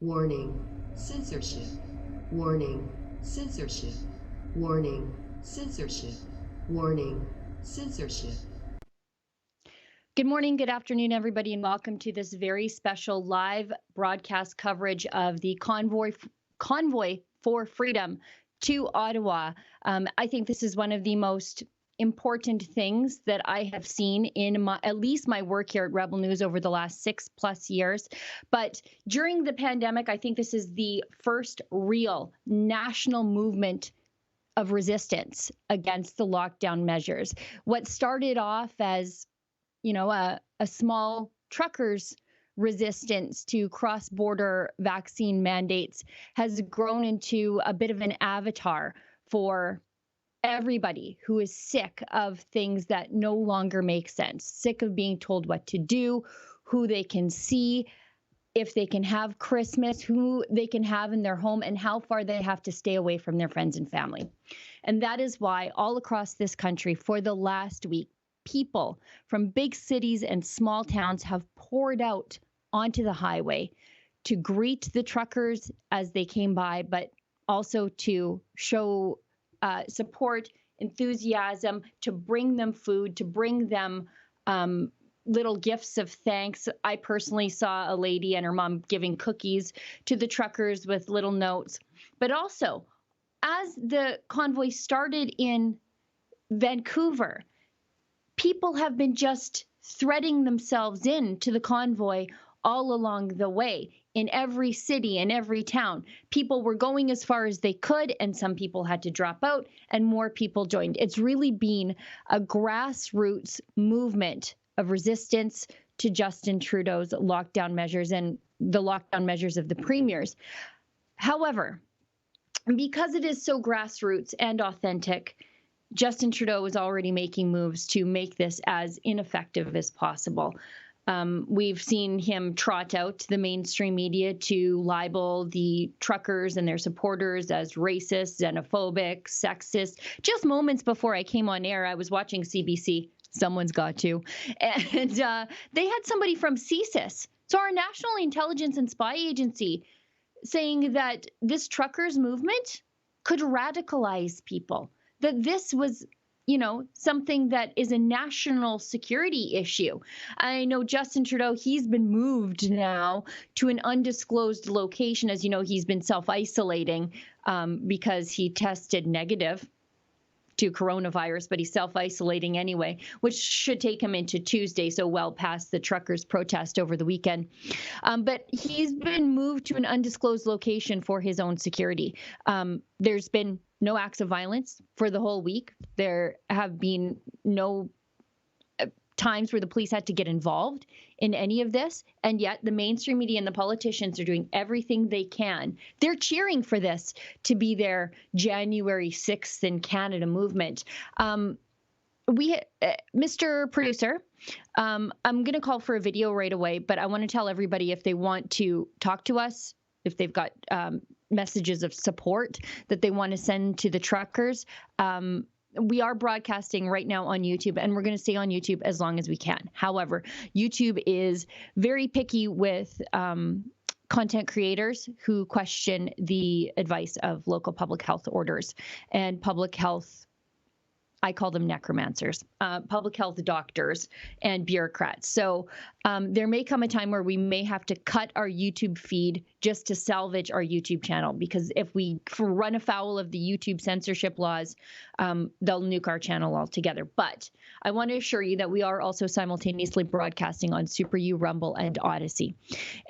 Warning, censorship. Warning, censorship. Warning, censorship. Warning, censorship. Good morning, good afternoon, everybody, and welcome to this very special live broadcast coverage of the Convoy for Freedom to Ottawa. I think this is one of the most important things that I have seen in at least my work here at Rebel News over the last 6+ years. But during the pandemic, I think this is the first real national movement of resistance against the lockdown measures. What started off as a small truckers' resistance to cross-border vaccine mandates has grown into a bit of an avatar for everybody who is sick of things that no longer make sense, sick of being told what to do, who they can see, if they can have Christmas, who they can have in their home, and how far they have to stay away from their friends and family. And that is why all across this country for the last week, people from big cities and small towns have poured out onto the highway to greet the truckers as they came by, but also to show support, enthusiasm, to bring them food, to bring them little gifts of thanks. I personally saw a lady and her mom giving cookies to the truckers with little notes. But also, as the convoy started in Vancouver, people have been just threading themselves into the convoy all along the way. In every city, in every town, people were going as far as they could, and some people had to drop out, and more people joined. It's really been a grassroots movement of resistance to Justin Trudeau's lockdown measures and the lockdown measures of the premiers. However, because it is so grassroots and authentic, Justin Trudeau is already making moves to make this as ineffective as possible. We've seen him trot out to the mainstream media to libel the truckers and their supporters as racist, xenophobic, sexist. Just moments before I came on air, I was watching CBC. Someone's got to. And they had somebody from CSIS, so our National Intelligence and Spy Agency, saying that this truckers movement could radicalize people, that this was something that is a national security issue. I know Justin Trudeau, he's been moved now to an undisclosed location. As you know, he's been self-isolating because he tested negative to coronavirus, but he's self-isolating anyway, which should take him into Tuesday, so well past the truckers' protest over the weekend. But he's been moved to an undisclosed location for his own security. There's been no acts of violence for the whole week. There have been no times where the police had to get involved in any of this, and yet the mainstream media and the politicians are doing everything they can. They're cheering for this to be their January 6th in Canada movement. Mr. Producer, I'm going to call for a video right away, but I want to tell everybody if they want to talk to us, if they've got messages of support that they want to send to the truckers. We are broadcasting right now on YouTube, and we're going to stay on YouTube as long as we can. However, YouTube is very picky with content creators who question the advice of local public health orders and public health. I call them necromancers, public health doctors and bureaucrats. So there may come a time where we may have to cut our YouTube feed just to salvage our YouTube channel, because if we run afoul of the YouTube censorship laws, they'll nuke our channel altogether. But I want to assure you that we are also simultaneously broadcasting on Super U, Rumble, and Odyssey.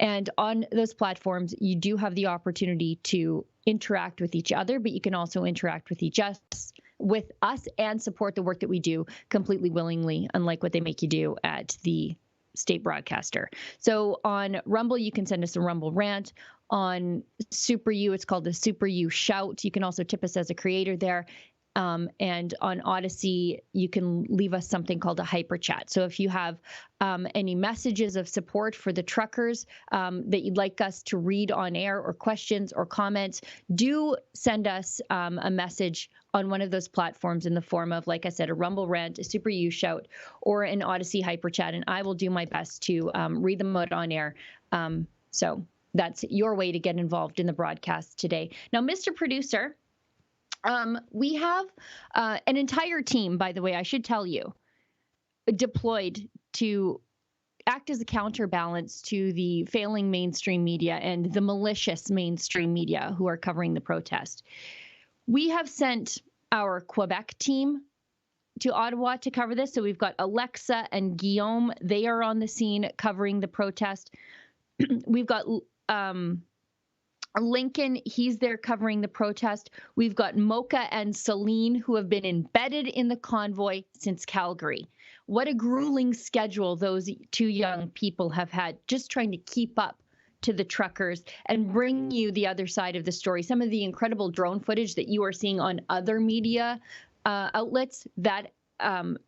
And on those platforms, you do have the opportunity to interact with each other, but you can also interact with us and support the work that we do completely willingly, unlike what they make you do at the state broadcaster. So on Rumble, you can send us a Rumble rant. On Super U, it's called the Super U Shout. You can also tip us as a creator there. And on Odyssey, you can leave us something called a hyper chat. So if you have any messages of support for the truckers that you'd like us to read on air, or questions or comments, do send us a message on one of those platforms in the form of, like I said, a Rumble rant, a Super U Shout, or an Odyssey hyper chat, and I will do my best to read them out on air. So that's your way to get involved in the broadcast today. Now, Mr. Producer, we have an entire team, by the way, I should tell you, deployed to act as a counterbalance to the failing mainstream media and the malicious mainstream media who are covering the protest. We have sent our Quebec team to Ottawa to cover this. So we've got Alexa and Guillaume. They are on the scene covering the protest. We've got Lincoln. He's there covering the protest. We've got Mocha and Celine, who have been embedded in the convoy since Calgary. What a grueling schedule those two young people have had, just trying to keep up to the truckers and bring you the other side of the story. Some of the incredible drone footage that you are seeing on other media outlets, that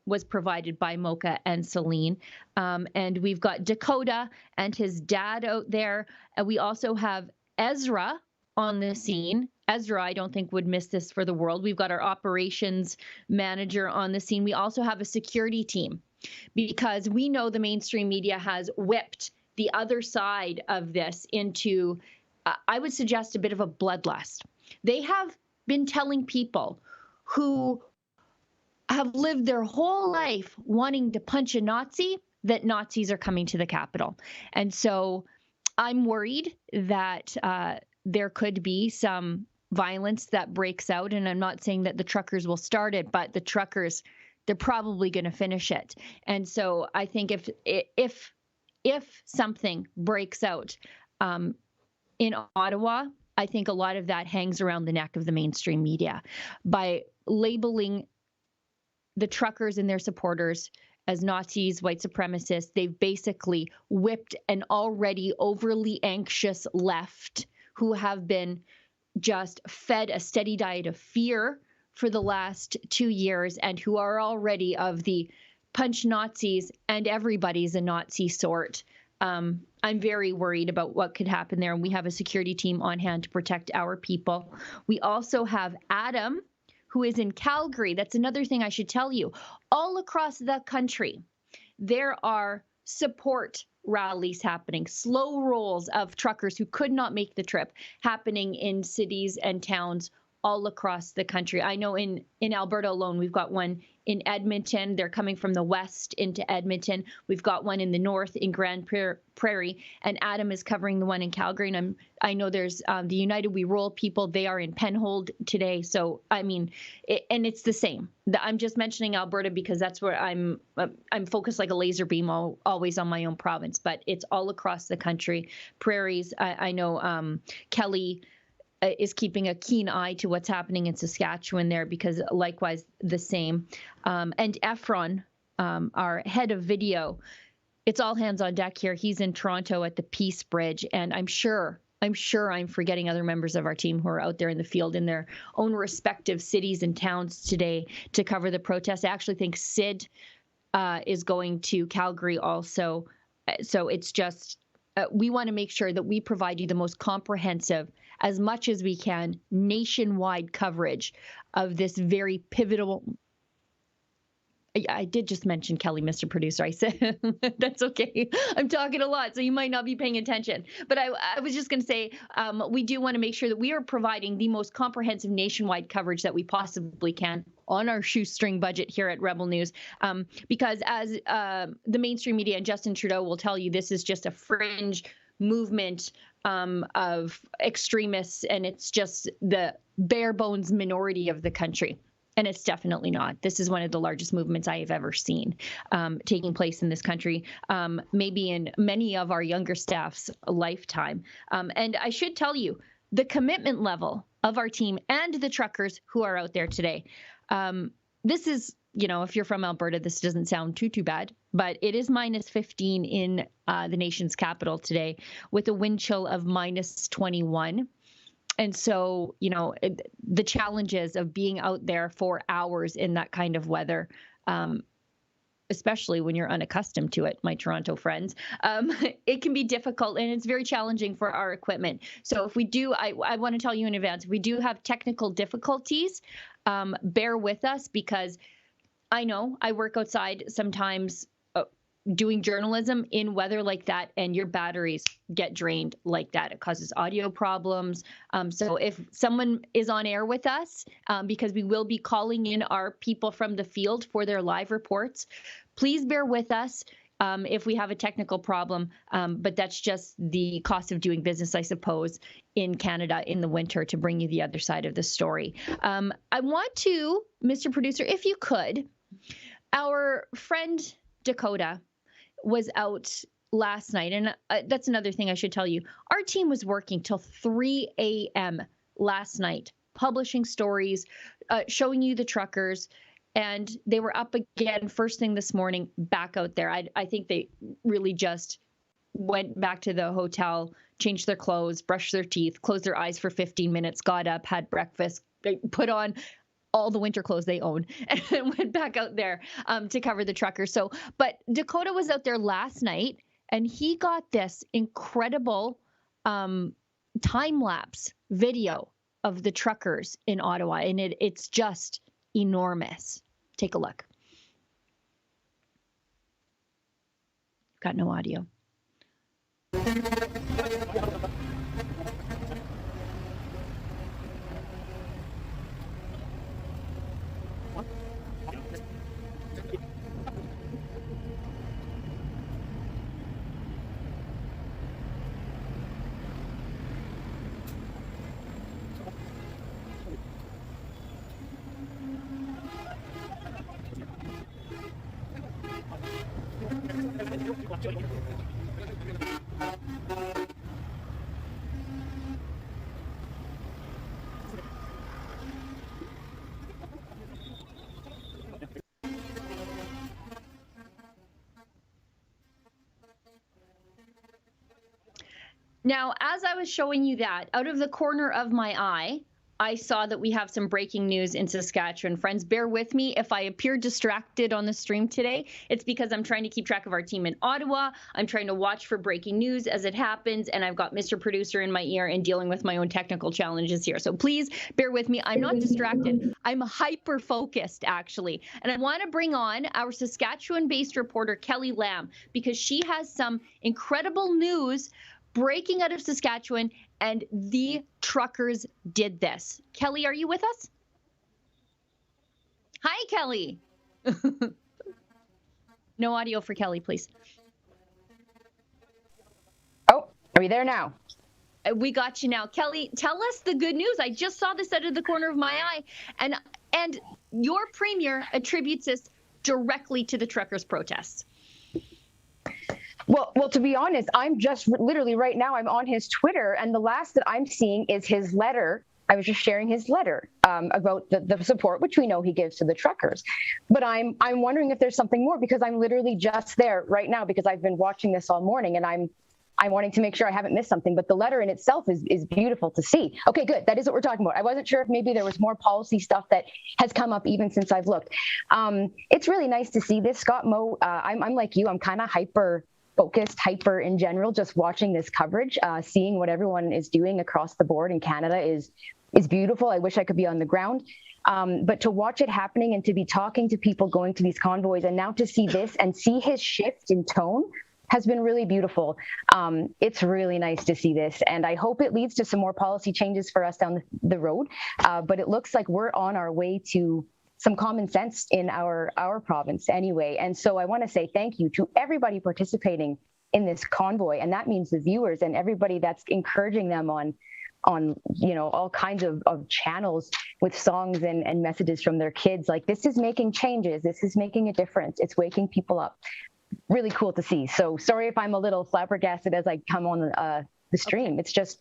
was provided by Mocha and Celine. And we've got Dakota and his dad out there. And we also have Ezra on the scene. Ezra, I don't think, would miss this for the world. We've got our operations manager on the scene. We also have a security team, because we know the mainstream media has whipped the other side of this into, I would suggest, a bit of a bloodlust. They have been telling people who have lived their whole life wanting to punch a Nazi that Nazis are coming to the Capitol. And so I'm worried that there could be some violence that breaks out. And I'm not saying that the truckers will start it, but the truckers, they're probably going to finish it. And so I think if something breaks out in Ottawa, I think a lot of that hangs around the neck of the mainstream media. By labeling the truckers and their supporters as Nazis, white supremacists, they've basically whipped an already overly anxious left who have been just fed a steady diet of fear for the last 2 years, and who are already of the punch Nazis and everybody's a Nazi sort. I'm very worried about what could happen there, and we have a security team on hand to protect our people. We also have Adam, who is in Calgary. That's another thing I should tell you. All across the country, there are support rallies happening, slow rolls of truckers who could not make the trip happening in cities and towns all across the country. I know in Alberta alone, we've got one in Edmonton. They're coming from the west into Edmonton. We've got one in the north in Grand Prairie, and Adam is covering the one in Calgary. And I know there's the United We Roll people. They are in Penhold today. So, I mean, and it's the same. I'm just mentioning Alberta because that's where I'm focused like a laser beam always on my own province, but it's all across the country. Prairies, I know Kelly is keeping a keen eye to what's happening in Saskatchewan there, because likewise the same. And Efron, our head of video, it's all hands on deck here. He's in Toronto at the Peace Bridge, and I'm sure I'm forgetting other members of our team who are out there in the field in their own respective cities and towns today to cover the protest. I actually think Sid is going to Calgary also. So it's just, we want to make sure that we provide you the most comprehensive, as much as we can, nationwide coverage of this very pivotal. I did just mention Kelly, Mr. Producer. I said, that's okay. I'm talking a lot, so you might not be paying attention. But I was just going to say, we do want to make sure that we are providing the most comprehensive nationwide coverage that we possibly can on our shoestring budget here at Rebel News. Because as the mainstream media and Justin Trudeau will tell you, this is just a fringe movement of extremists, and it's just the bare bones minority of the country. And it's definitely not. This is one of the largest movements I have ever seen taking place in this country, maybe in many of our younger staff's lifetime. And I should tell you, the commitment level of our team and the truckers who are out there today, this is, if you're from Alberta, this doesn't sound too bad, but it is minus 15 in the nation's capital today with a wind chill of minus 21. And so, the challenges of being out there for hours in that kind of weather, especially when you're unaccustomed to it, my Toronto friends, it can be difficult, and it's very challenging for our equipment. So if we do, I want to tell you in advance, if we do have technical difficulties, bear with us, because I know I work outside sometimes doing journalism in weather like that, and your batteries get drained like that. It causes audio problems. So if someone is on air with us, because we will be calling in our people from the field for their live reports, please bear with us if we have a technical problem. But that's just the cost of doing business, I suppose, in Canada in the winter, to bring you the other side of the story. I want to, Mr. Producer, if you could, our friend Dakota was out last night. And that's another thing I should tell you. Our team was working till 3 a.m. last night, publishing stories, showing you the truckers. And they were up again first thing this morning, back out there. I think they really just went back to the hotel, changed their clothes, brushed their teeth, closed their eyes for 15 minutes, got up, had breakfast, put on all the winter clothes they own, and went back out there to cover the truckers. So, but Dakota was out there last night, and he got this incredible time-lapse video of the truckers in Ottawa, and it's just enormous. Take a look. Got no audio. Now, as I was showing you that, out of the corner of my eye, I saw that we have some breaking news in Saskatchewan. Friends, bear with me if I appear distracted on the stream today. It's because I'm trying to keep track of our team in Ottawa. I'm trying to watch for breaking news as it happens, and I've got Mr. Producer in my ear and dealing with my own technical challenges here. So please bear with me. I'm not distracted. I'm hyper-focused, actually. And I want to bring on our Saskatchewan-based reporter, Kelly Lamb, because she has some incredible news breaking out of Saskatchewan, and the truckers did this. Kelly, are you with us? Hi, Kelly. No audio for Kelly, please. Oh, are we there now? We got you now. Kelly, tell us the good news. I just saw this out of the corner of my eye, and your premier attributes this directly to the truckers' protests. Well, to be honest, I'm just literally right now, I'm on his Twitter, and the last that I'm seeing is his letter. I was just sharing his letter about the support, which we know he gives to the truckers. But I'm wondering if there's something more, because I'm literally just there right now, because I've been watching this all morning, and I'm wanting to make sure I haven't missed something. But the letter in itself is beautiful to see. Okay, good. That is what we're talking about. I wasn't sure if maybe there was more policy stuff that has come up even since I've looked. It's really nice to see this, Scott. Mo, I'm like you. I'm kind of hyper in general, just watching this coverage, seeing what everyone is doing across the board in Canada is beautiful. I wish I could be on the ground. But to watch it happening and to be talking to people going to these convoys, and now to see this and see his shift in tone has been really beautiful. It's really nice to see this, and I hope it leads to some more policy changes for us down the road. But it looks like we're on our way to some common sense in our province anyway. And so I want to say thank you to everybody participating in this convoy, and that means the viewers and everybody that's encouraging them on all kinds of channels with songs and messages from their kids. Like, this is making changes, this is making a difference, it's waking people up. Really cool to see. So sorry if I'm a little flabbergasted as I come on the stream. It's just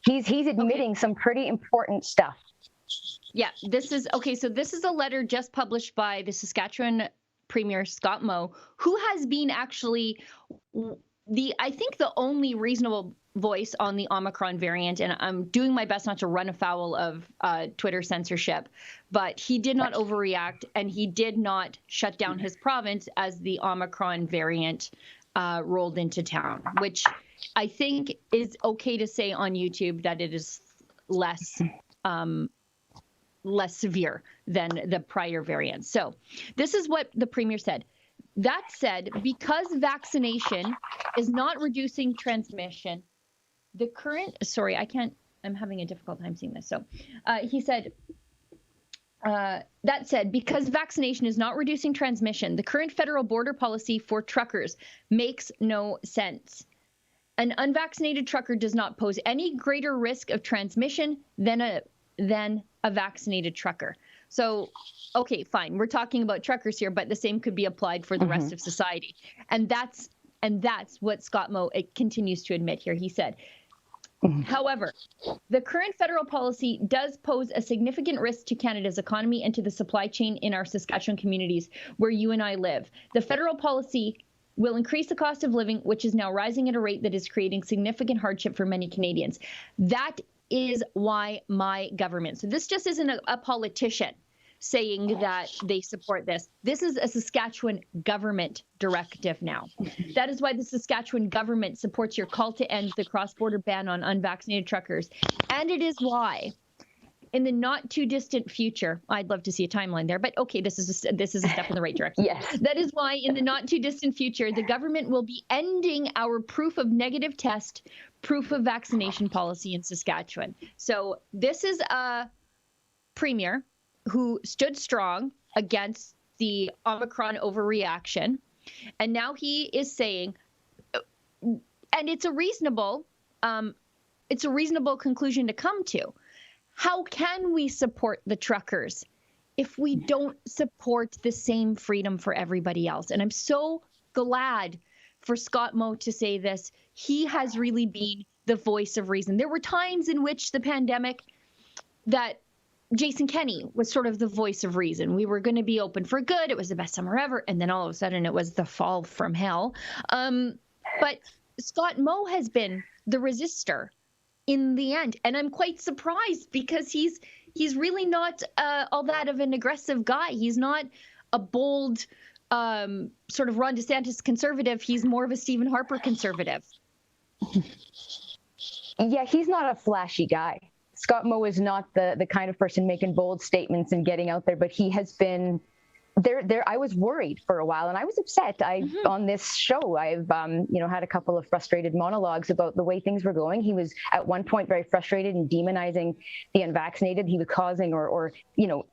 he's admitting some pretty important stuff. Yeah, this is okay. So this is a letter just published by the Saskatchewan Premier Scott Moe, who has been actually I think the only reasonable voice on the Omicron variant. And I'm doing my best not to run afoul of Twitter censorship, but he did not overreact, and he did not shut down his province as the Omicron variant rolled into town, which I think is okay to say on YouTube that it is less severe than the prior variant. So this is what the Premier said. that said, because vaccination is not reducing transmission, the current, sorry, I'm having a difficult time seeing this. So he said, that said, because vaccination is not reducing transmission, the current federal border policy for truckers makes no sense. An unvaccinated trucker does not pose any greater risk of transmission than a vaccinated trucker. So, okay, fine. We're talking about truckers here, but the same could be applied for the rest of society. And that's what Scott Moe continues to admit here. He said, however, the current federal policy does pose a significant risk to Canada's economy and to the supply chain in our Saskatchewan communities where you and I live. The federal policy will increase the cost of living, which is now rising at a rate that is creating significant hardship for many Canadians. That is why my government, so this just isn't a politician saying that they support this. This is a Saskatchewan government directive now. That is why the Saskatchewan government supports your call to end the cross-border ban on unvaccinated truckers. And it is why, in the not too distant future, I'd love to see a timeline there, but okay, this is a step in the right direction. Yes. That is why, in the not too distant future, the government will be ending our proof of negative test, proof of vaccination policy in Saskatchewan. So this is a premier who stood strong against the Omicron overreaction. And now he is saying, and it's a reasonable conclusion to come to. How can we support the truckers if we don't support the same freedom for everybody else? And I'm so glad for Scott Moe to say this. He has really been the voice of reason. There were times in which the pandemic that Jason Kenney was sort of the voice of reason. We were going to be open for good. It was the best summer ever. And then all of a sudden it was the fall from hell. But Scott Moe has been the resistor in the end. And I'm quite surprised because he's really not all that of an aggressive guy. He's not a bold sort of Ron DeSantis conservative. He's more of a Stephen Harper conservative. Yeah, he's not a flashy guy. Scott Moe is not the kind of person making bold statements and getting out there, but he has been there. I was worried for a while and I was upset. On this show, I've had a couple of frustrated monologues about the way things were going. He was at one point very frustrated and demonizing the unvaccinated. He was causing or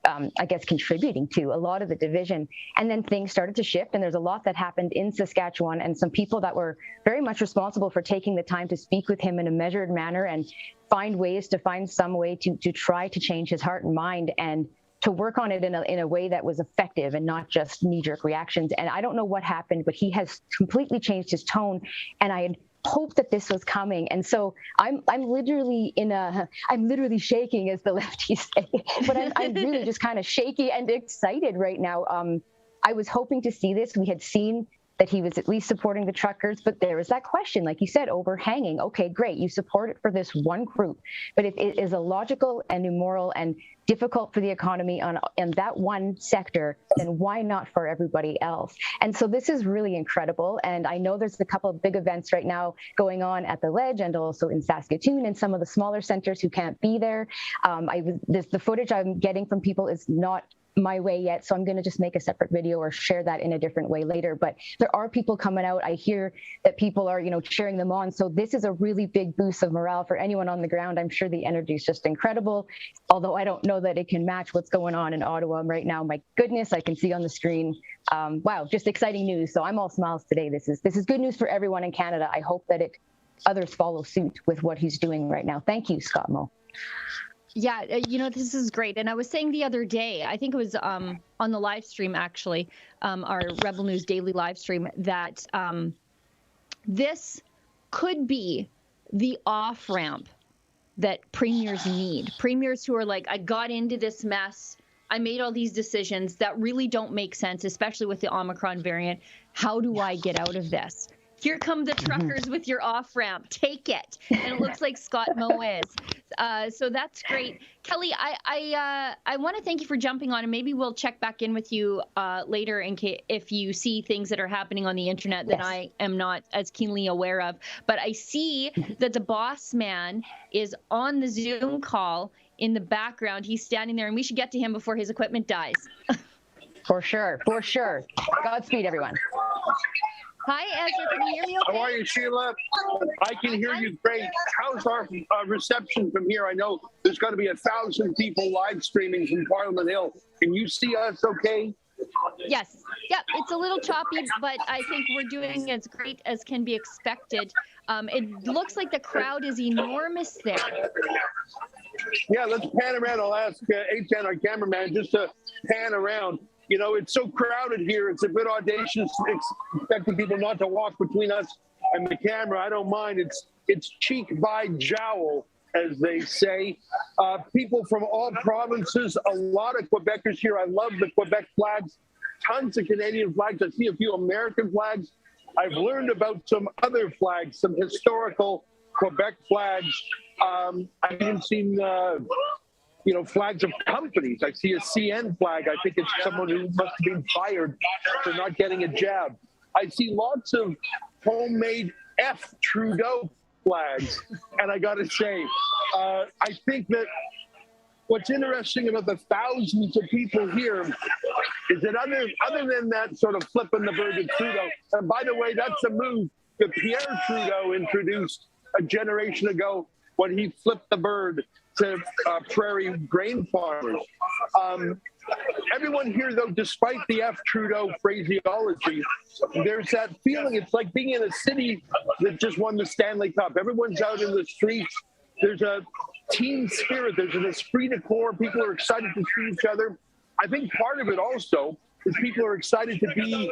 I guess contributing to a lot of the division. And then things started to shift and there's a lot that happened in Saskatchewan and some people that were very much responsible for taking the time to speak with him in a measured manner and find some way to try to change his heart and mind and to work on it in a way that was effective and not just knee-jerk reactions. And I don't know what happened, but he has completely changed his tone. And I had hoped that this was coming. And so I'm literally shaking, as the lefties say, but I'm really just kind of shaky and excited right now. I was hoping to see this. We had seen that he was at least supporting the truckers, but there was that question, like you said, overhanging. Okay, great, you support it for this one group, but if it is illogical and immoral and difficult for the economy in that one sector, then why not for everybody else? And so this is really incredible. And I know there's a couple of big events right now going on at the Ledge and also in Saskatoon and some of the smaller centers who can't be there. The footage I'm getting from people is not my way yet, so I'm going to just make a separate video or share that in a different way later. But there are people coming out. I hear that people are cheering them on, so this is a really big boost of morale for anyone on the ground. I'm sure the energy is just incredible, although I don't know that it can match what's going on in Ottawa right now. My goodness, I can see on the screen. Wow, just exciting news. So I'm all smiles today. This is good news for everyone in Canada. I hope that others follow suit with what he's doing right now. Thank you, Scott Moe. Yeah, this is great. And I was saying the other day, I think it was on the live stream, actually, our Rebel News Daily live stream, that this could be the off-ramp that premiers need. Premiers who are like, I got into this mess. I made all these decisions that really don't make sense, especially with the Omicron variant. How do I get out of this? Here come the truckers with your off-ramp. Take it. And it looks like Scott Moe is. So that's great. Kelly, I want to thank you for jumping on, and maybe we'll check back in with you later in case if you see things that are happening on the internet that I am not as keenly aware of. But I see that the boss man is on the Zoom call in the background. He's standing there, and we should get to him before his equipment dies. For sure. For sure. Godspeed, everyone. Hi, Ezra. Can you hear me okay? How are you, Sheila? I can hear you great. How's our reception from here? I know there's got to be 1,000 people live streaming from Parliament Hill. Can you see us okay? Yes. Yep. It's a little choppy, but I think we're doing as great as can be expected. It looks like the crowd is enormous there. Yeah, let's pan around. I'll ask Eitan, our cameraman, just to pan around. You know, it's so crowded here. It's a bit audacious, expecting people not to walk between us and the camera. I don't mind. It's cheek by jowl, as they say. People from all provinces, a lot of Quebecers here. I love the Quebec flags. Tons of Canadian flags. I see a few American flags. I've learned about some other flags, some historical Quebec flags. I've even seen flags of companies. I see a CN flag. I think it's someone who must have been fired for not getting a jab. I see lots of homemade F. Trudeau flags. And I got to say, I think that what's interesting about the thousands of people here is that other than that sort of flipping the bird to Trudeau, and by the way, that's a move that Pierre Trudeau introduced a generation ago when he flipped the bird to prairie grain farmers. Everyone here, though, despite the F. Trudeau phraseology, there's that feeling. It's like being in a city that just won the Stanley Cup. Everyone's out in the streets. There's a team spirit. There's an esprit de corps. People are excited to see each other. I think part of it also is people are excited to be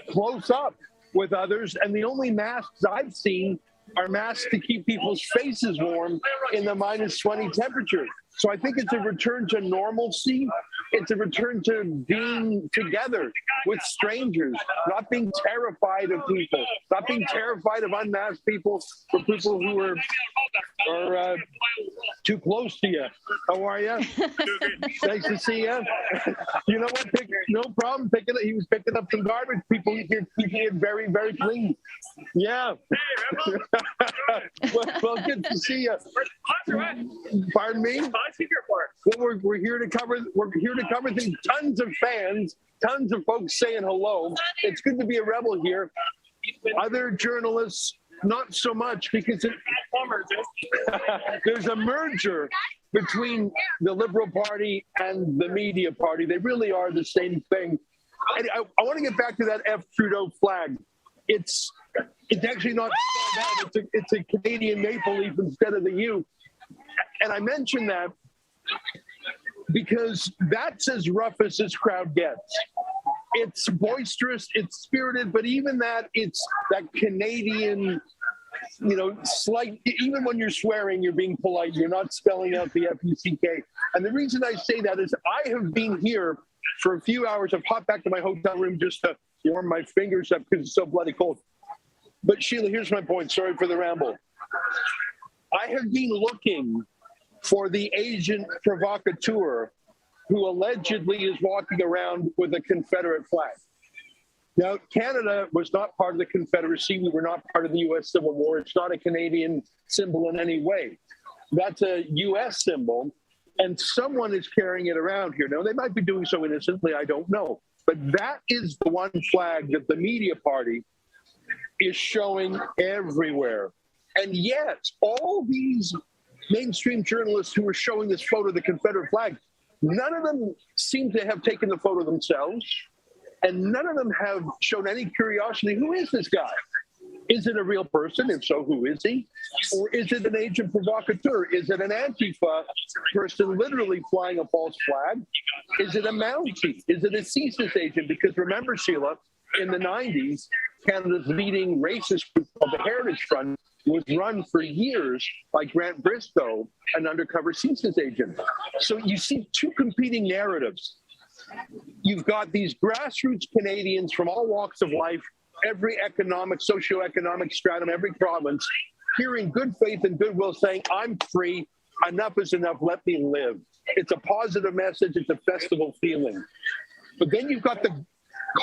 close up with others. And the only masks I've seen are masks to keep people's faces warm in the -20 temperature. So I think it's a return to normalcy. It's a return to being together with strangers, not being terrified of people, not being terrified of unmasked people or people who are too close to you. How are you? Nice to see you. You know what? No problem. He was picking up some garbage. People here keeping it very, very clean. Yeah. well, good to see you. Pardon me? Well, we're here to cover. We're here to cover things. Tons of fans, tons of folks saying hello. It's good to be a rebel here. Other journalists, not so much, because there's a merger between the Liberal Party and the media party. They really are the same thing. And I want to get back to that F. Trudeau flag. It's actually not spelled out. It's a Canadian maple leaf instead of the U. And I mention that because that's as rough as this crowd gets. It's boisterous, it's spirited, but even that, it's that Canadian, slight, even when you're swearing, you're being polite, you're not spelling out the F-U-C-K. And the reason I say that is I have been here for a few hours. I've popped back to my hotel room just to warm my fingers up because it's so bloody cold. But Sheila, here's my point. Sorry for the ramble. I have been looking for the agent provocateur who allegedly is walking around with a Confederate flag. Now, Canada was not part of the Confederacy. We were not part of the U.S. Civil War. It's not a Canadian symbol in any way. That's a U.S. symbol, and someone is carrying it around here. Now, they might be doing so innocently. I don't know. But that is the one flag that the media party is showing everywhere. And yet, all these mainstream journalists who are showing this photo of the Confederate flag, none of them seem to have taken the photo themselves, and none of them have shown any curiosity. Who is this guy? Is it a real person? If so, who is he? Or is it an agent provocateur? Is it an Antifa person literally flying a false flag? Is it a Mountie? Is it a CSIS agent? Because remember, Sheila, in the 90s, Canada's leading racist group called the Heritage Front was run for years by Grant Bristow, an undercover CSIS agent. So you see two competing narratives. You've got these grassroots Canadians from all walks of life, every economic, socioeconomic stratum, every province, here in good faith and goodwill saying, I'm free, enough is enough, let me live. It's a positive message, it's a festival feeling. But then you've got the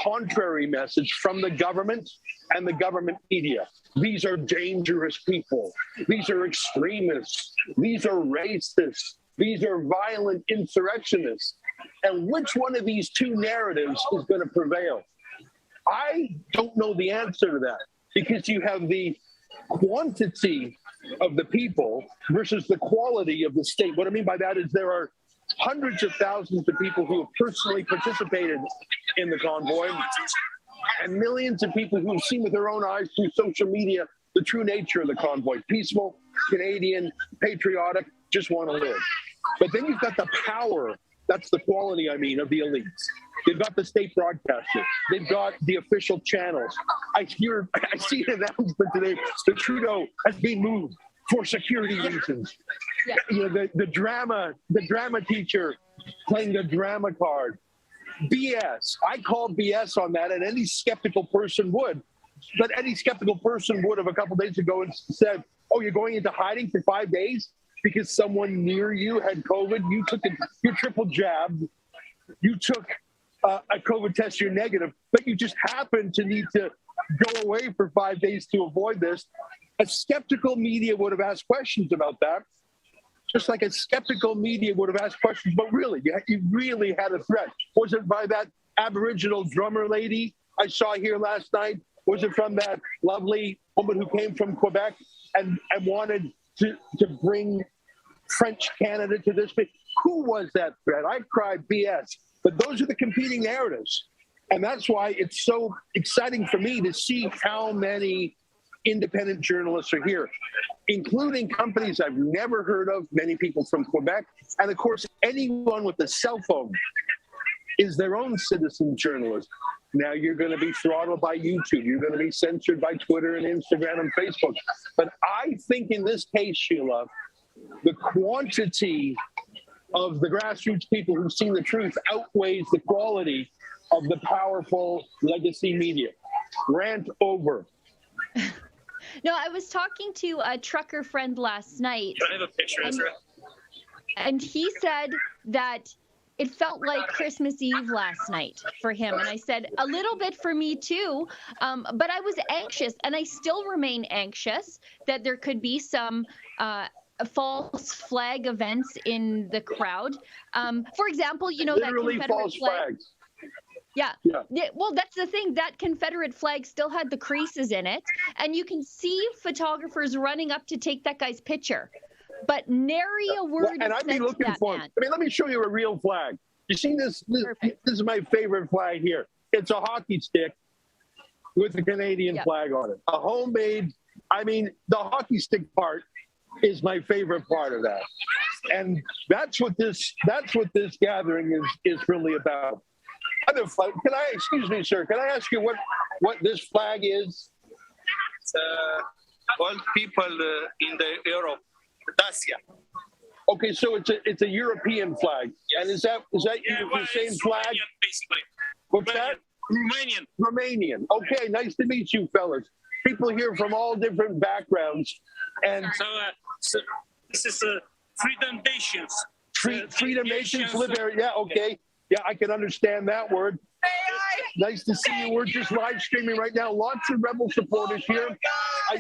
contrary message from the government and the government media. These are dangerous people. These are extremists. These are racists. These are violent insurrectionists. And which one of these two narratives is going to prevail? I don't know the answer to that, because you have the quantity of the people versus the quality of the state. What I mean by that is there are hundreds of thousands of people who have personally participated in the convoy, and millions of people who have seen with their own eyes through social media the true nature of the convoy. Peaceful, Canadian, patriotic, just want to live. But then you've got the power, that's the quality, I mean, of the elites. They've got the state broadcaster. They've got the official channels. I see an announcement today that Trudeau has been moved for security reasons. Yeah. You know, the drama teacher playing the drama card. BS. I call BS on that, and any skeptical person would. But any skeptical person would have a couple days ago and said, oh, you're going into hiding for 5 days because someone near you had COVID? You took your triple jab. You took a COVID test, you're negative, but you just happen to need to go away for 5 days to avoid this. A skeptical media would have asked questions about that, just like a skeptical media would have asked questions, but really, you really had a threat. Was it by that Aboriginal drummer lady I saw here last night? Was it from that lovely woman who came from Quebec and wanted to bring French Canada to this? Who was that threat? I cried BS. But those are the competing narratives. And that's why it's so exciting for me to see how many independent journalists are here, including companies I've never heard of, many people from Quebec. And of course, anyone with a cell phone is their own citizen journalist. Now you're going to be throttled by YouTube. You're going to be censored by Twitter and Instagram and Facebook. But I think in this case, Sheila, the quantity of the grassroots people who've seen the truth outweighs the quality of the powerful legacy media. Rant over. No, I was talking to a trucker friend last night. Can I have a picture, Ezra? And he said that it felt like Christmas Eve last night for him. And I said, a little bit for me too. But I was anxious, and I still remain anxious that there could be some false flag events in the crowd. For example, you know, Literally that Confederate false flag. flags. Yeah. Well, that's the thing. That Confederate flag still had the creases in it. And you can see photographers running up to take that guy's picture. But nary a word. And I'd be looking for it. I mean, let me show you a real flag. You see this? This is my favorite flag here. It's a hockey stick with the Canadian flag on it. A homemade, I mean, the hockey stick part is my favorite part of that. And that's what this gathering is really about. Other flag, excuse me, sir, can I ask you what this flag is? It's all people in the Europe, Dacia. Okay, so it's a European flag. Yes. And is that the same flag? Romanian, basically. What's that? Romanian. Okay, nice to meet you, fellas. People here from all different backgrounds. And so this is Freedom Nations. Freedom Nations live there. Yeah, okay. Yeah, I can understand that word. Nice to see you. We're just live streaming right now. Lots of Rebel supporters here.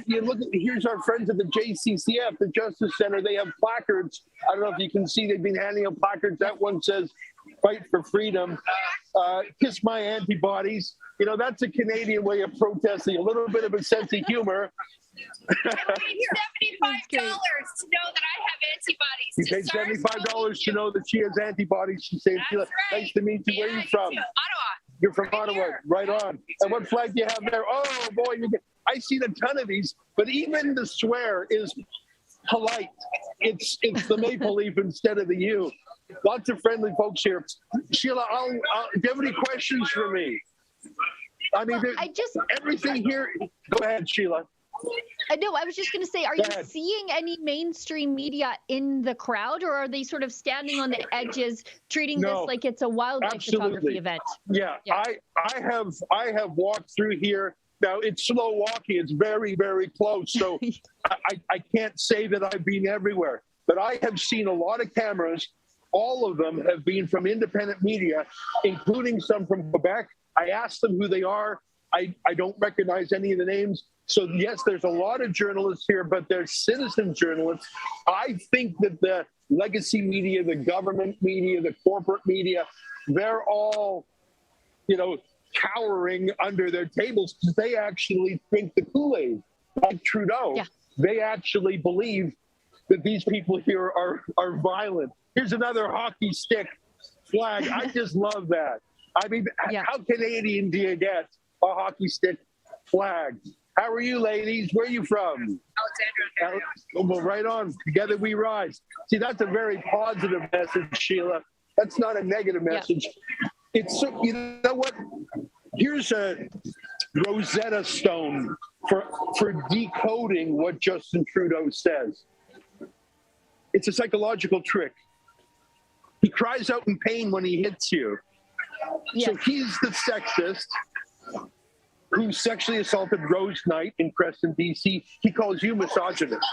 You look at, here's our friends at the JCCF, the Justice Center. They have placards. I don't know if you can see. They've been handing out placards. That one says, "Fight for freedom." Kiss my antibodies. You know, that's a Canadian way of protesting. A little bit of a sense of humor. $75 to know that I have antibodies. You paid $75 to know that she has antibodies. She said, Right. "Nice to meet you. Where are you from?" Ottawa. You're from Right Ottawa. here. Right on. And what flag do you have there? Oh, boy. I seen a ton of these, but even the swear is polite. It's the maple leaf instead of the U. Lots of friendly folks here. Sheila, do you have any questions for me? I mean, everything here. Go ahead, Sheila. No, I was just going to say, are you seeing any mainstream media in the crowd, or are they sort of standing on the edges, treating this like it's a wildlife photography event? Yeah. I have walked through here. Now, it's slow walking. It's very, very close. So I can't say that I've been everywhere. But I have seen a lot of cameras. All of them have been from independent media, including some from Quebec. I asked them who they are. I don't recognize any of the names. So, yes, there's a lot of journalists here, but they're citizen journalists. I think that the legacy media, the government media, the corporate media they're all, cowering under their tables because they actually drink the Kool-Aid. Like Trudeau, Yeah. They actually believe that these people here are violent. Here's another hockey stick flag. I just love that. I mean, How Canadian do you get a hockey stick flag? How are you, ladies? Where are you from? Alexandria. Well, right on. Together we rise. See, that's a very positive message, Sheila. That's not a negative message. It's, you know what? Here's a Rosetta Stone for decoding what Justin Trudeau says. It's a psychological trick. He cries out in pain when he hits you. Yes. So he's the sexist who sexually assaulted Rose Knight in Creston, BC. He calls you misogynist.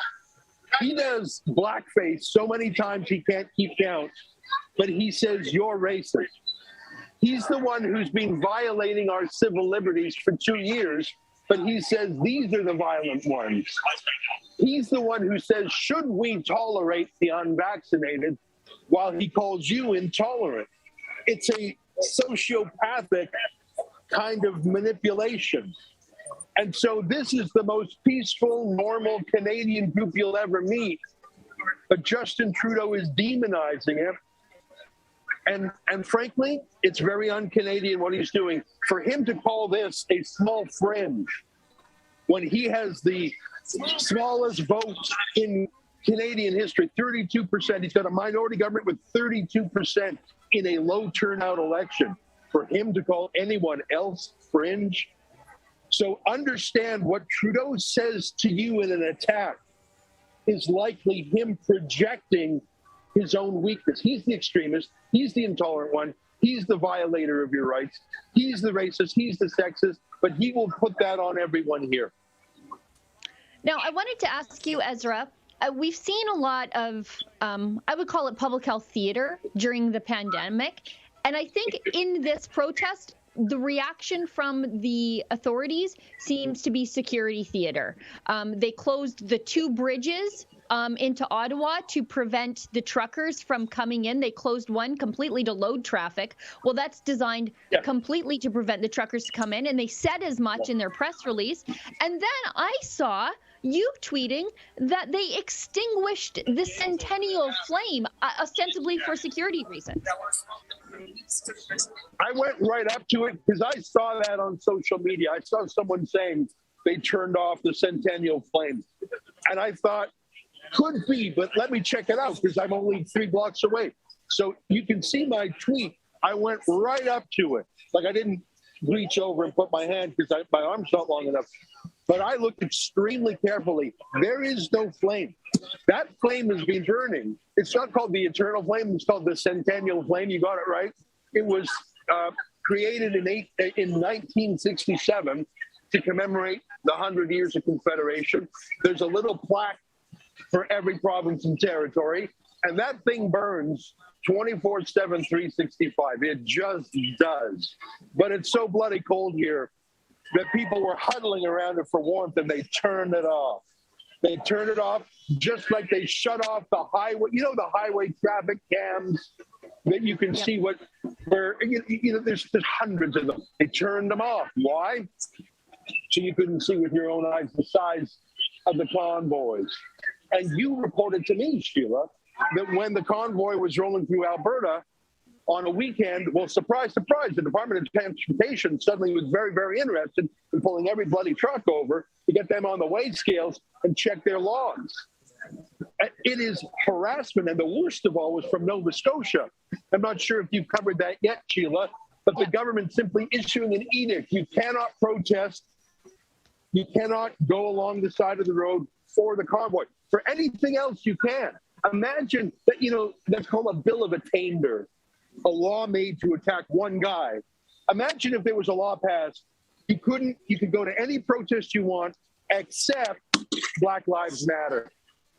He does blackface so many times he can't keep count, but he says you're racist. He's the one who's been violating our civil liberties for 2 years, but he says these are the violent ones. He's the one who says, should we tolerate the unvaccinated, while he calls you intolerant? It's a sociopathic kind of manipulation. And so this is the most peaceful, normal Canadian group you'll ever meet. But Justin Trudeau is demonizing him. And frankly, it's very un-Canadian what he's doing. For him to call this a small fringe when he has the smallest vote in Canadian history, 32%. He's got a minority government with 32% in a low turnout election. For him to call anyone else fringe. So understand what Trudeau says to you in an attack is likely him projecting his own weakness. He's the extremist. He's the intolerant one. He's the violator of your rights. He's the racist. He's the sexist. But he will put that on everyone here. Now, I wanted to ask you, Ezra, we've seen a lot of, I would call it public health theater during the pandemic. And I think in this protest, the reaction from the authorities seems to be security theater. They closed the 2 bridges into Ottawa to prevent the truckers from coming in. They closed one completely to load traffic. Well, that's designed completely to prevent the truckers to come in, and they said as much in their press release. And then I saw you tweeting that they extinguished the Centennial Flame, ostensibly for security reasons. I went right up to it because I saw that on social media. I saw someone saying they turned off the Centennial Flame. And I thought, could be, but let me check it out because I'm only 3 blocks away. So you can see my tweet. I went right up to it. Like I didn't reach over and put my hand because my arm's not long enough. But I looked extremely carefully. There is no flame. That flame has been burning. It's not called the Eternal Flame. It's called the Centennial Flame. You got it right. It was created in 1967 to commemorate the 100 years of Confederation. There's a little plaque for every province and territory. And that thing burns 24/7, 365. It just does. But it's so bloody cold here that people were huddling around it for warmth, and they turned it off. They turned it off just like they shut off the highway. You know, the highway traffic cams that you can see where there's hundreds of them. They turned them off. Why? So you couldn't see with your own eyes the size of the convoys. And you reported to me, Sheila, that when the convoy was rolling through Alberta on a weekend, well, surprise, surprise, the Department of Transportation suddenly was very, very interested in pulling every bloody truck over to get them on the weigh scales and check their logs. It is harassment, and the worst of all was from Nova Scotia. I'm not sure if you've covered that yet, Sheila, but the government simply issuing an edict. You cannot protest. You cannot go along the side of the road for the convoy. For anything else, you can. Imagine that, that's called a bill of attainder, a law made to attack one guy. Imagine if there was a law passed, you could go to any protest you want except Black Lives Matter.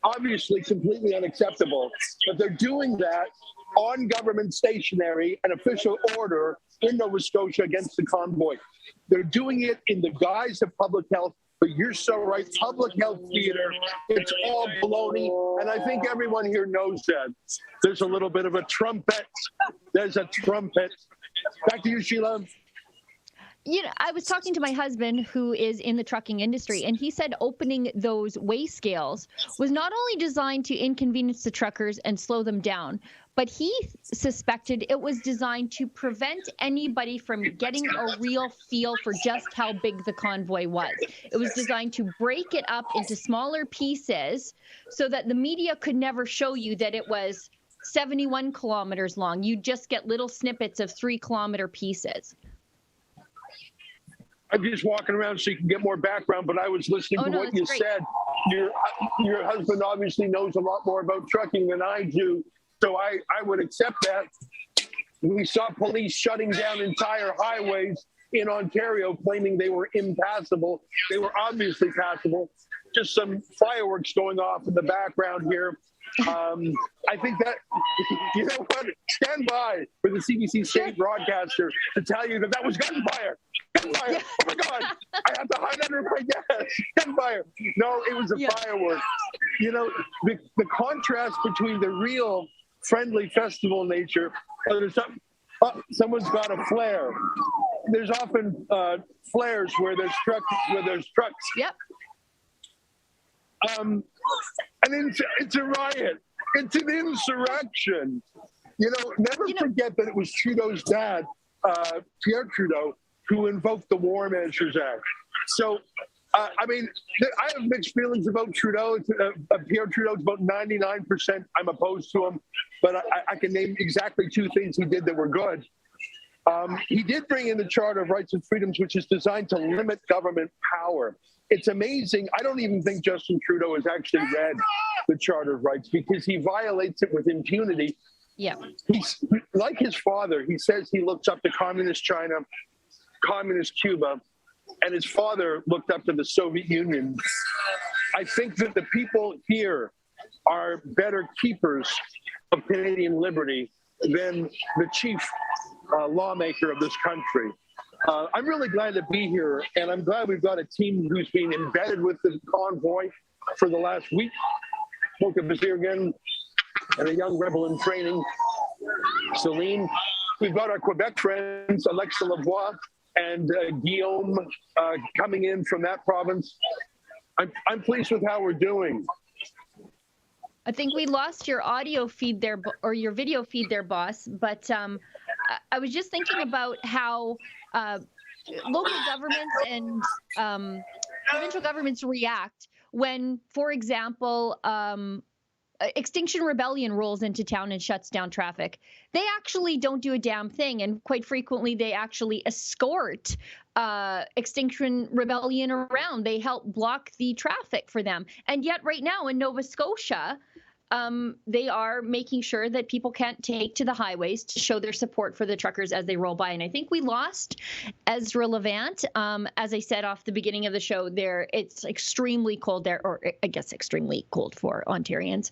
Obviously completely unacceptable, but they're doing that on government stationery, an official order in Nova Scotia against the convoy. They're doing it in the guise of public health, But you're so right. Public health theater, it's all baloney. And I think everyone here knows that. There's a little bit of a trumpet. There's a trumpet. Back to you, Sheila. You know, I was talking to my husband who is in the trucking industry, and he said opening those weigh scales was not only designed to inconvenience the truckers and slow them down, but he suspected it was designed to prevent anybody from getting a real feel for just how big the convoy was. It was designed to break it up into smaller pieces so that the media could never show you that it was 71 kilometers long. You just get little snippets of 3-kilometer pieces. I'm just walking around so you can get more background, but I was listening to what you said. Your husband obviously knows a lot more about trucking than I do, so I would accept that. We saw police shutting down entire highways in Ontario, claiming they were impassable. They were obviously passable. Just some fireworks going off in the background here. I think that, you know what, stand by for the CBC state broadcaster to tell you that that was gunfire. Gunfire. Oh my God, I have to hide under my desk. Gunfire. No, it was a firework. You know, the contrast between the real friendly festival nature, there's someone's got a flare. There's often flares where there's trucks. Yep. And it's a riot. It's an insurrection. You know, never forget that it was Trudeau's dad, Pierre Trudeau, who invoked the War Measures Act. So, I mean, I have mixed feelings about Trudeau. Pierre Trudeau's about 99%. I'm opposed to him, but I can name exactly 2 things he did that were good. He did bring in the Charter of Rights and Freedoms, which is designed to limit government power. It's amazing. I don't even think Justin Trudeau has actually read the Charter of Rights because he violates it with impunity. Yeah. He's like his father. He says he looks up to communist China, communist Cuba, and his father looked up to the Soviet Union. I think that the people here are better keepers of Canadian liberty than the chief lawmaker of this country. I'm really glad to be here, and I'm glad we've got a team who's been embedded with the convoy for the last week. Mocha Bazir again, and a young rebel in training, Celine. We've got our Quebec friends, Alexa Lavoie and Guillaume, coming in from that province. I'm pleased with how we're doing. I think we lost your audio feed there, or your video feed there, boss. But I was just thinking about how local governments and provincial governments react when, for example, Extinction Rebellion rolls into town and shuts down traffic. They actually don't do a damn thing, and quite frequently they actually escort Extinction Rebellion around. They help block the traffic for them. And yet right now in Nova Scotia, they are making sure that people can't take to the highways to show their support for the truckers as they roll by. And I think we lost Ezra Levant. As I said off the beginning of the show, it's extremely cold there, or I guess extremely cold for Ontarians.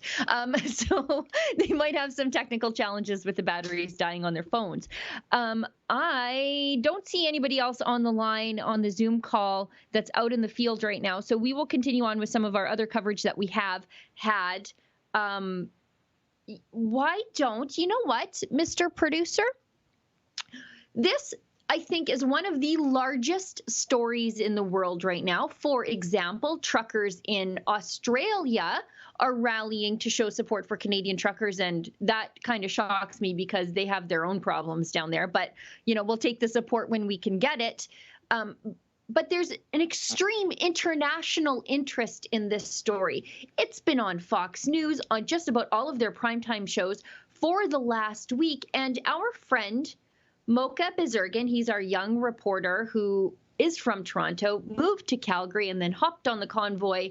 So they might have some technical challenges with the batteries dying on their phones. I don't see anybody else on the line on the Zoom call that's out in the field right now. So we will continue on with some of our other coverage that we have had. Why don't, you know what, Mr. Producer? This, I think, is one of the largest stories in the world right now. For example, truckers in Australia are rallying to show support for Canadian truckers, and that kind of shocks me because they have their own problems down there. But, you know, we'll take the support when we can get it. But there's an extreme international interest in this story. It's been on Fox News, on just about all of their primetime shows for the last week. And our friend, Mocha Bezirgan, he's our young reporter who is from Toronto, moved to Calgary and then hopped on the convoy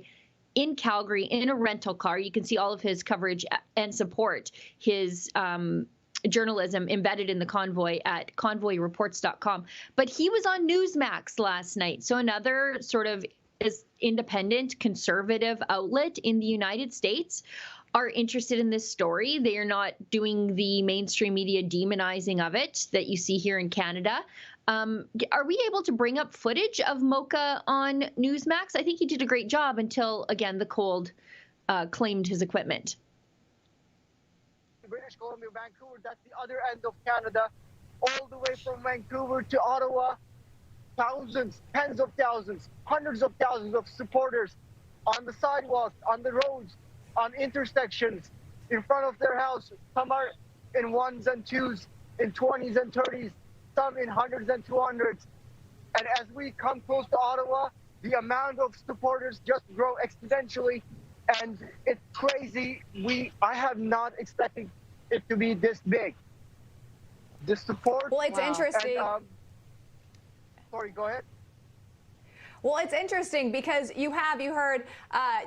in Calgary in a rental car. You can see all of his coverage and support, his journalism embedded in the convoy at convoyreports.com. But he was on Newsmax last night. So another sort of independent conservative outlet in the United States are interested in this story. They are not doing the mainstream media demonizing of it that you see here in Canada. Are we able to bring up footage of Mocha on Newsmax? I think he did a great job until, again, the cold claimed his equipment. British Columbia, Vancouver, that's the other end of Canada, all the way from Vancouver to Ottawa. Thousands, tens of thousands, hundreds of thousands of supporters on the sidewalks, on the roads, on intersections, in front of their house. Some are in ones and twos, in 20s and 30s, some in hundreds and 200s. And as we come close to Ottawa, the amount of supporters just grow exponentially, and it's crazy. I have not expected it to be this big. The support. Well, it's interesting. And, sorry, go ahead. Well, it's interesting because you heard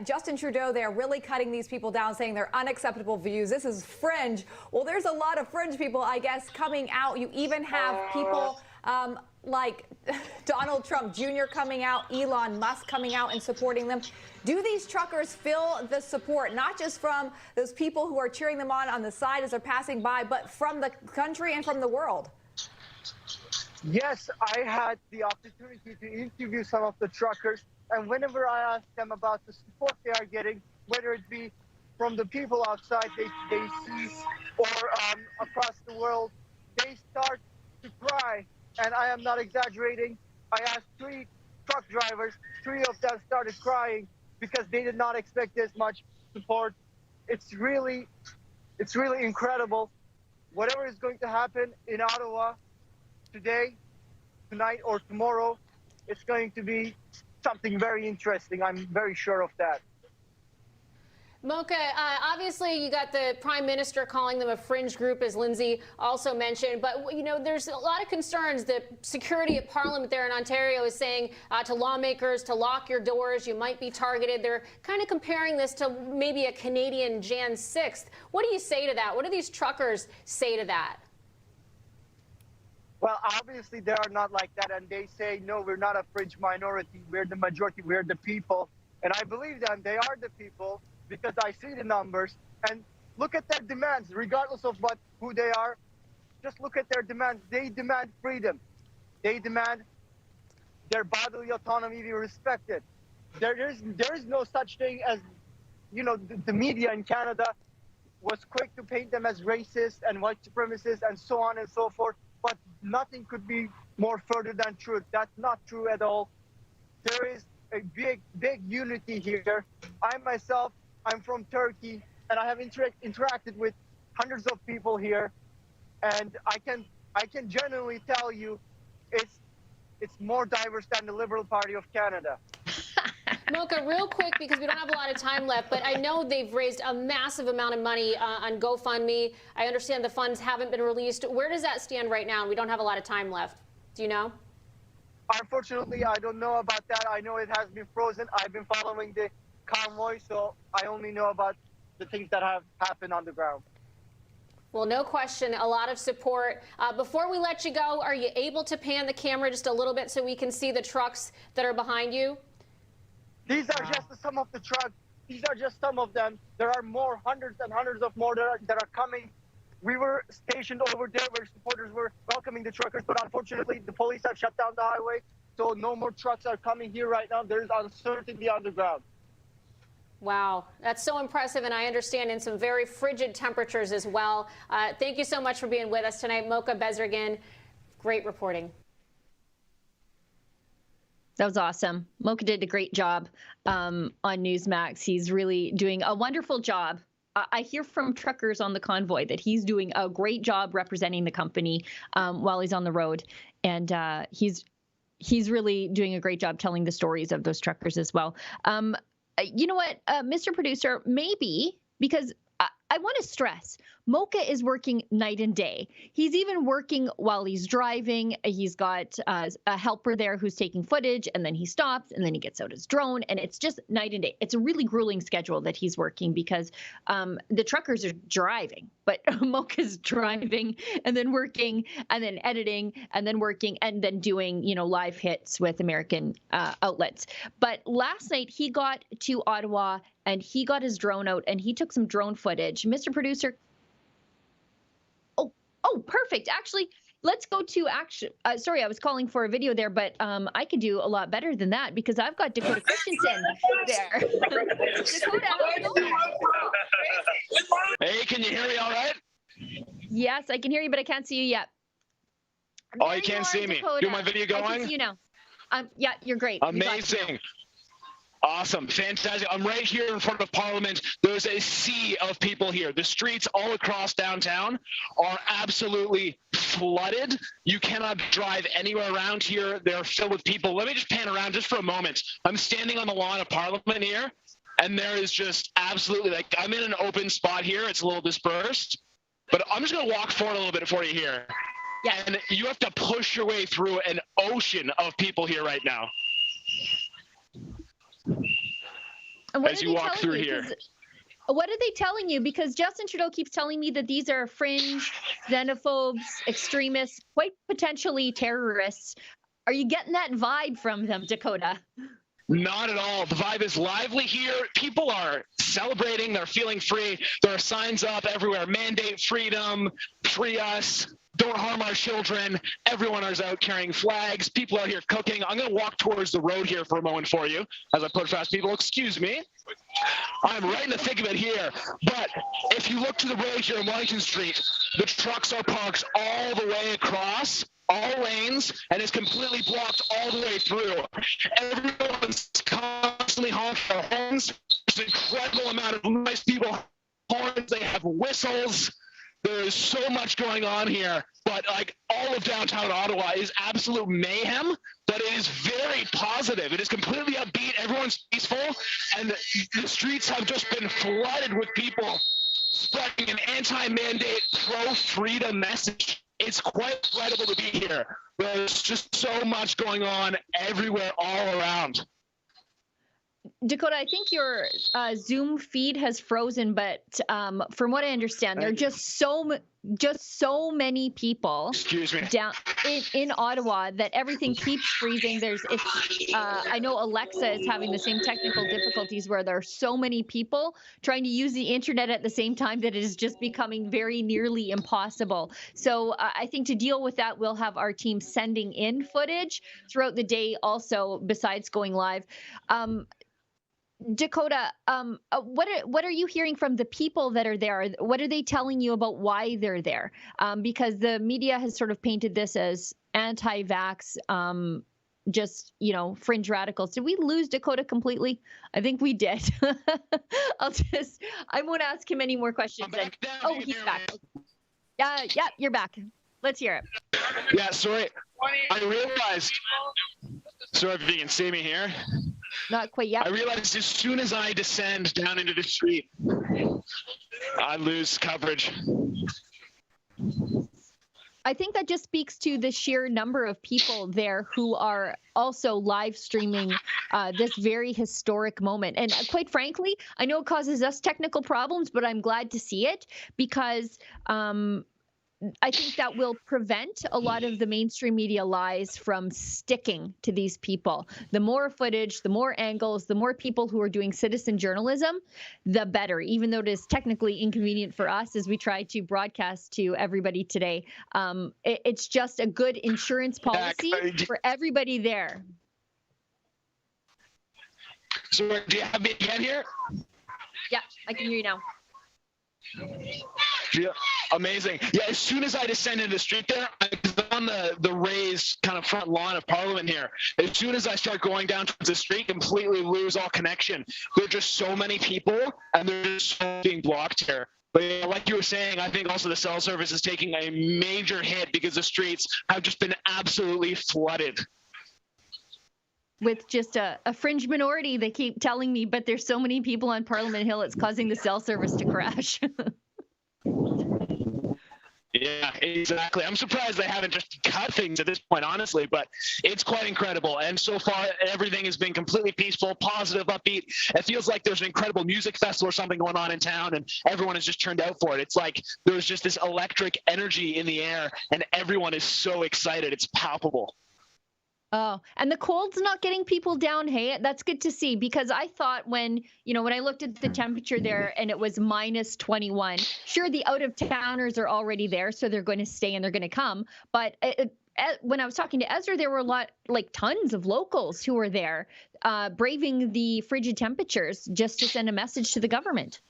Justin Trudeau there really cutting these people down, saying they're unacceptable views. This is fringe. Well, there's a lot of fringe people, I guess, coming out. You even have people like Donald Trump Jr. coming out, Elon Musk coming out and supporting them. Do these truckers feel the support, not just from those people who are cheering them on the side as they're passing by, but from the country and from the world? Yes, I had the opportunity to interview some of the truckers, and whenever I ask them about the support they are getting, whether it be from the people outside they see or across the world, they start to cry, and I am not exaggerating. I asked 3 truck drivers, 3 of them started crying because they did not expect this much support. It's really incredible. Whatever is going to happen in Ottawa today, tonight, or tomorrow, it's going to be something very interesting. I'm very sure of that. Mocha, obviously you got the Prime Minister calling them a fringe group, as Lindsay also mentioned, but there's a lot of concerns. The security of Parliament there in Ontario is saying to lawmakers to lock your doors, you might be targeted. They're kind of comparing this to maybe a Canadian Jan 6th. What do you say to that? What do these truckers say to that? Well, obviously they are not like that, and they say, no, we're not a fringe minority, we're the majority, we're the people. And I believe them, they are the people, because I see the numbers. And look at their demands, regardless of who they are. Just look at their demands. They demand freedom. They demand their bodily autonomy be respected. There is no such thing as, the media in Canada was quick to paint them as racist and white supremacists and so on and so forth. But nothing could be more further than truth. That's not true at all. There is a big unity here. I'm from Turkey, and I have interacted with hundreds of people here, and I can genuinely tell you, it's more diverse than the Liberal Party of Canada. Mocha, real quick, because we don't have a lot of time left, but I know they've raised a massive amount of money on GoFundMe. I understand the funds haven't been released. Where does that stand right now? We don't have a lot of time left. Do you know? Unfortunately, I don't know about that. I know it has been frozen. I've been following the convoy, so I only know about the things that have happened on the ground. Well, no question, a lot of support. Before we let you go, are you able to pan the camera just a little bit so we can see the trucks that are behind you? These are just some of the trucks. These are just some of them. There are more, hundreds and hundreds of more that are coming. We were stationed over there where supporters were welcoming the truckers, but unfortunately the police have shut down the highway, so no more trucks are coming here right now. There's uncertainty on the ground. Wow, that's so impressive, and I understand in some very frigid temperatures as well. Thank you so much for being with us tonight, Mocha Bezirgan. Great reporting. That was awesome. Mocha did a great job on Newsmax. He's really doing a wonderful job. I hear from truckers on the convoy that he's doing a great job representing the company while he's on the road, and he's really doing a great job telling the stories of those truckers as well. You know what, Mr. Producer, maybe, because I want to stress, Mocha is working night and day. He's even working while he's driving. He's got a helper there who's taking footage, and then he stops, and then he gets out his drone, and it's just night and day. It's a really grueling schedule that he's working because the truckers are driving, but Mocha's driving and then working and then editing and then working and then doing, live hits with American outlets. But last night he got to Ottawa and he got his drone out and he took some drone footage. Mr. Producer. Oh, perfect. Actually, let's go to action. Sorry, I was calling for a video there, but I could do a lot better than that because I've got Dakota Christensen there. Dakota, how's it going? Hey, can you hear me all right? Yes, I can hear you, but I can't see you yet. Oh, you can't see me. Do my video going? I can see you now. Yeah, you're great. Amazing. Awesome. Fantastic. I'm right here in front of Parliament. There's a sea of people here. The streets all across downtown are absolutely flooded. You cannot drive anywhere around here. They're filled with people. Let me just pan around just for a moment. I'm standing on the lawn of Parliament here, and there is just absolutely, like, I'm in an open spot here. It's a little dispersed, but I'm just going to walk forward a little bit for you here. Yeah. And you have to push your way through an ocean of people here right now. As you walk through here. What are they telling you? Because Justin Trudeau keeps telling me that these are fringe, xenophobes, extremists, quite potentially terrorists. Are you getting that vibe from them, Dakota? Not at all. The vibe is lively here. People are celebrating. They're feeling free. There are signs up everywhere. Mandate freedom, free us, don't harm our children. Everyone is out carrying flags. People are here cooking. I'm going to walk towards the road here for a moment for you as I put fast people. Excuse me. I'm right in the thick of it here. But if you look to the road here on Wellington Street, the trucks are parked all the way across, all lanes, and it's completely blocked all the way through. Everyone's constantly honking their horns. There's an incredible amount of nice people. Horns, they have whistles. There's so much going on here, but like all of downtown Ottawa is absolute mayhem, but it is very positive. It is completely upbeat. Everyone's peaceful, and the streets have just been flooded with people spreading an anti-mandate, pro-freedom message. It's quite incredible to be here. There's just so much going on everywhere, all around. Dakota, I think your Zoom feed has frozen, but from what I understand, there are just so many people. Excuse me. Down in Ottawa that everything keeps freezing. I know Alexa is having the same technical difficulties where there are so many people trying to use the internet at the same time that it is just becoming very nearly impossible. So I think to deal with that, we'll have our team sending in footage throughout the day also, besides going live. Dakota, what are you hearing from the people that are there? What are they telling you about why they're there? Because the media has sort of painted this as anti-vax, just, fringe radicals. Did we lose Dakota completely? I think we did. I won't ask him any more questions. He's back. Yeah, you're back. Let's hear it. Yeah, sorry. I realized, sorry if you can see me here. Not quite yet. I realized as soon as I descend down into the street, I lose coverage. I think that just speaks to the sheer number of people there who are also live streaming this very historic moment. And quite frankly, I know it causes us technical problems, but I'm glad to see it because I think that will prevent a lot of the mainstream media lies from sticking to these people. The more footage, the more angles, the more people who are doing citizen journalism, the better, even though it is technically inconvenient for us as we try to broadcast to everybody today. It's just a good insurance policy for everybody there. So do you have me again here? Yeah, I can hear you now. Yeah, amazing. Yeah, as soon as I descend into the street there, I'm on the raised kind of front lawn of Parliament here. As soon as I start going down towards the street, completely lose all connection. There are just so many people, and they're just being blocked here. But yeah, like you were saying, I think also the cell service is taking a major hit because the streets have just been absolutely flooded. With just a fringe minority, they keep telling me, but there's so many people on Parliament Hill, it's causing the cell service to crash. Yeah, exactly. I'm surprised they haven't just cut things at this point, honestly, but it's quite incredible. And so far, everything has been completely peaceful, positive, upbeat. It feels like there's an incredible music festival or something going on in town, and everyone has just turned out for it. It's like there's just this electric energy in the air, and everyone is so excited. It's palpable. Oh, and the cold's not getting people down. Hey, that's good to see, because I thought when I looked at the temperature there and it was minus 21, sure, the out of towners are already there, so they're going to stay and they're going to come. But when I was talking to Ezra, there were tons of locals who were there, braving the frigid temperatures just to send a message to the government.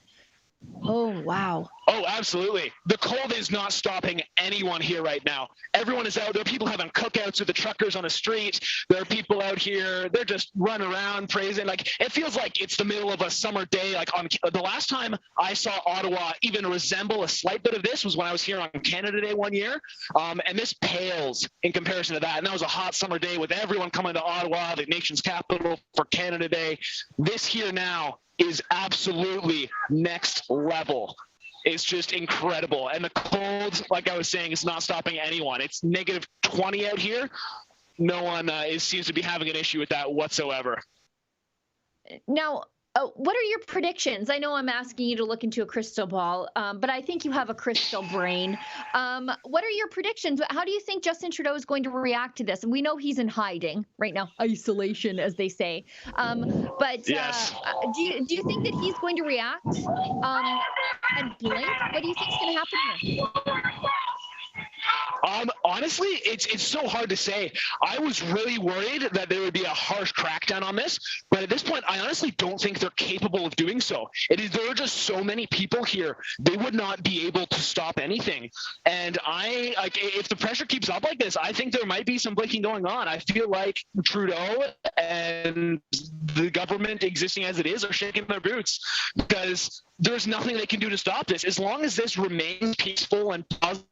Oh, wow. Oh, absolutely. The cold is not stopping anyone here right now. Everyone is out. There are people having cookouts with the truckers on the street. There are people out here. They're just running around praising. It feels like it's the middle of a summer day. On the last time I saw Ottawa even resemble a slight bit of this was when I was here on Canada Day one year. And this pales in comparison to that. And that was a hot summer day with everyone coming to Ottawa, the nation's capital, for Canada Day. This here now is absolutely next level. It's just incredible. And the cold, like I was saying, is not stopping anyone. It's negative 20 out here. No one seems to be having an issue with that whatsoever. Now, what are your predictions? I know I'm asking you to look into a crystal ball, but I think you have a crystal brain. What are your predictions? How do you think Justin Trudeau is going to react to this? And we know he's in hiding right now, isolation, as they say. But yes. Do you think that he's going to react and blink? What do you think is going to happen here? Honestly, it's so hard to say. I was really worried that there would be a harsh crackdown on this, but at this point, I honestly don't think they're capable of doing so. There are just so many people here; they would not be able to stop anything. And if the pressure keeps up like this, I think there might be some blinking going on. I feel like Trudeau and the government existing as it is are shaking their boots, because there's nothing they can do to stop this. As long as this remains peaceful and positive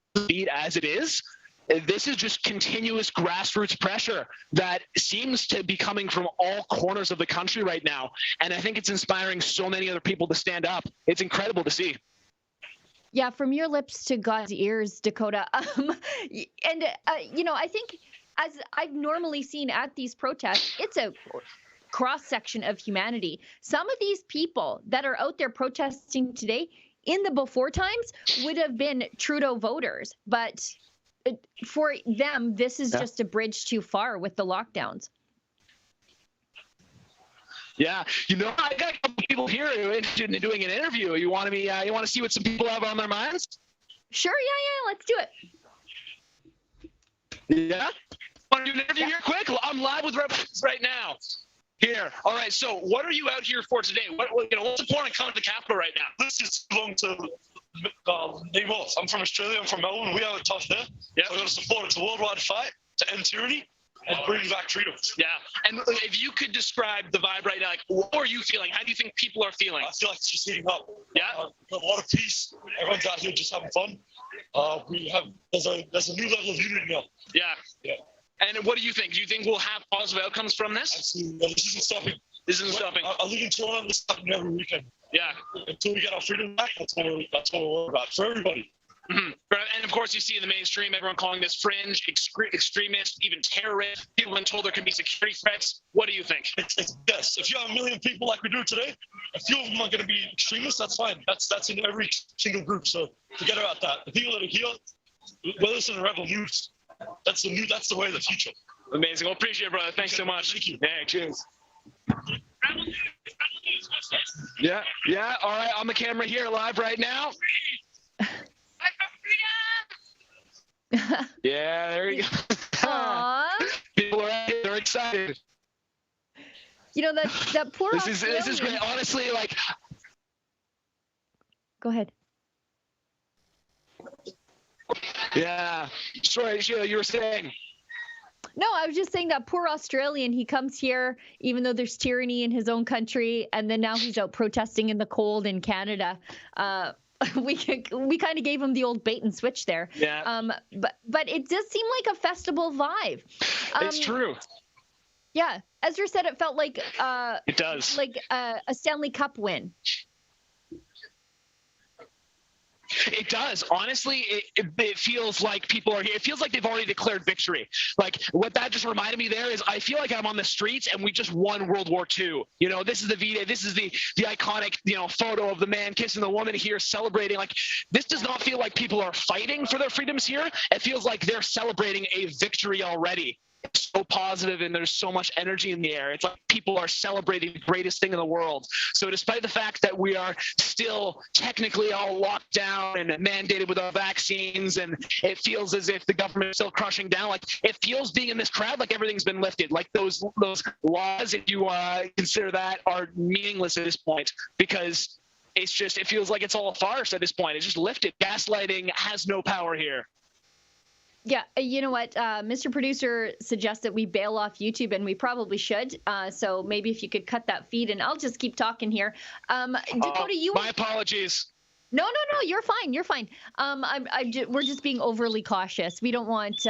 as it is, this is just continuous grassroots pressure that seems to be coming from all corners of the country right now. And I think it's inspiring so many other people to stand up. It's incredible to see. Yeah, from your lips to God's ears, Dakota. I think, as I've normally seen at these protests, it's a cross-section of humanity. Some of these people that are out there protesting today, in the before times, would have been Trudeau voters, but for them, this is just a bridge too far with the lockdowns. Yeah, I got a couple people here who are interested in doing an interview. You want to see what some people have on their minds? Sure, yeah, let's do it. Yeah? Want to do an interview here quick? I'm live with reps right now. Here. All right. So, what are you out here for today? What's the point of coming to the capital right now? This is belong to Namos. I'm from Australia. I'm from Melbourne. We have a tough there. Yeah. We're going to support. It's a worldwide fight to end tyranny and bring back freedoms. Yeah. And if you could describe the vibe right now, what are you feeling? How do you think people are feeling? I feel like it's just heating up. Yeah. Got a lot of peace. Everyone's out here just having fun. There's a new level of unity now. Yeah. Yeah. And what do you think? Do you think we'll have positive outcomes from this? Absolutely. This isn't stopping. I live in Toronto. This is happening every weekend. Yeah. Until we get our freedom back, that's what we're worried about for everybody. Mm-hmm. And of course, you see in the mainstream, everyone calling this fringe, extremist, even terrorist. People have been told there can be security threats. What do you think? Yes. If you have 1 million people like we do today, a few of them are going to be extremists. That's fine. That's in every single group. So forget about that. The people that are here, whether it's in the rebel news, that's the way of the future. Amazing. Well, appreciate it, brother. Thanks so much. Thank you. Yeah, cheers. Yeah. All right, on the camera here, live right now. Yeah, there you go. Aww. People are out here, they're excited. That poor. This is great. Honestly, Go ahead. Yeah. Sorry, Sheila, you were saying. No, I was just saying that poor Australian, he comes here, even though there's tyranny in his own country, and then now he's out protesting in the cold in Canada. We kind of gave him the old bait and switch there. Yeah. But it does seem like a festival vibe. It's true. Yeah. Ezra said it felt like it does. Like a Stanley Cup win. It does. Honestly, it feels like people are here. It feels like they've already declared victory. What that just reminded me there is I feel like I'm on the streets and we just won World War II. This is the V-Day. This is the iconic, photo of the man kissing the woman here celebrating. This does not feel like people are fighting for their freedoms here. It feels like they're celebrating a victory already. it's so positive and there's so much energy in the air. It's like people are celebrating the greatest thing in the world. So despite the fact that we are still technically all locked down and mandated with our vaccines, and it feels as if the government is still crushing down, like it feels being in this crowd like everything's been lifted. Like those laws, if you consider that, are meaningless at this point, because it feels like it's all a farce at this point. It's just lifted. Gaslighting has no power here. Yeah, you know what? Mr. Producer suggests that we bail off YouTube, and we probably should. So maybe if you could cut that feed, and I'll just keep talking here. Dakota, my apologies. No, you're fine. You're fine. We're just being overly cautious. We don't want